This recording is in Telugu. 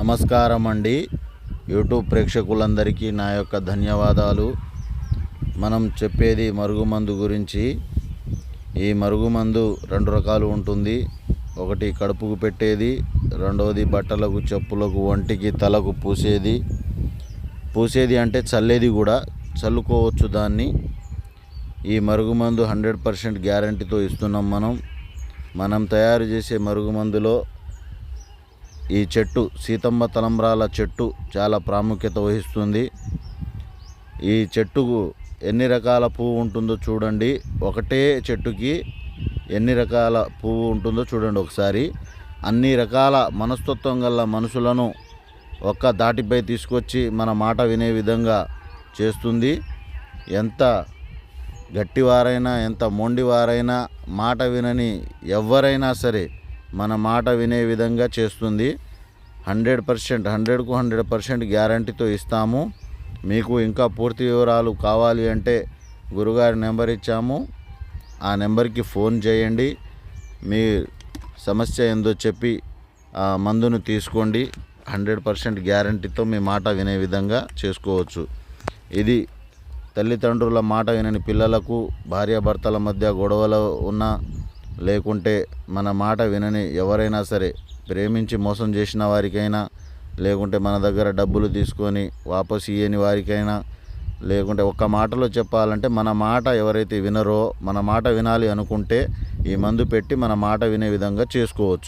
నమస్కారం అండి. యూట్యూబ్ ప్రేక్షకులందరికీ నా యొక్క ధన్యవాదాలు. మనం చెప్పేది మరుగుమందు గురించి. ఈ మరుగుమందు 2 రకాలు ఉంటుంది. ఒకటి కడుపుకు పెట్టేది, రెండవది బట్టలకు, చెప్పులకు, ఒంటికి, తలకు పూసేది అంటే చల్లేది కూడా, చల్లుకోవచ్చు దాన్ని. ఈ మరుగుమందు 100% గ్యారంటీతో ఇస్తున్నాం. మనం తయారు చేసే మరుగుమందులో ఈ చెట్టు, సీతమ్మ తలంబ్రాల చెట్టు చాలా ప్రాముఖ్యత వహిస్తుంది. ఈ చెట్టుకు ఎన్ని రకాల పువ్వు ఉంటుందో చూడండి. ఒకటే చెట్టుకి ఎన్ని రకాల పువ్వు ఉంటుందో చూడండి ఒకసారి. అన్ని రకాల మనస్తత్వం గల మనుషులను ఒక్క దాటిపై తీసుకొచ్చి మన మాట వినే విధంగా చేస్తుంది. ఎంత గట్టివారైనా, ఎంత మొండివారైనా, మాట వినని ఎవరైనా సరే మన మాట వినే విధంగా చేస్తుంది. 100%, 100కు 100% గ్యారంటీతో ఇస్తాము. మీకు ఇంకా పూర్తి వివరాలు కావాలి అంటే గురుగారి నెంబర్ ఇచ్చాము, ఆ నెంబర్కి ఫోన్ చేయండి. మీ సమస్య ఏందో చెప్పి ఆ మందును తీసుకోండి. 100% గ్యారంటీతో మీ మాట వినే విధంగా చేసుకోవచ్చు. ఇది తల్లిదండ్రుల మాట వినని పిల్లలకు, భార్యాభర్తల మధ్య గొడవలు ఉన్నా, లేకుంటే మన మాట వినని ఎవరైనా సరే, ప్రేమించి మోసం చేసిన వారికైనా, లేకుంటే మన దగ్గర డబ్బులు తీసుకొని వాపసు ఇయ్యని వారికైనా, లేకుంటే ఒక్క మాటలో చెప్పాలంటే మన మాట ఎవరైతే వినరో, మన మాట వినాలి అనుకుంటే ఈ మందు పెట్టి మన మాట వినే విధంగా చేసుకోవచ్చు.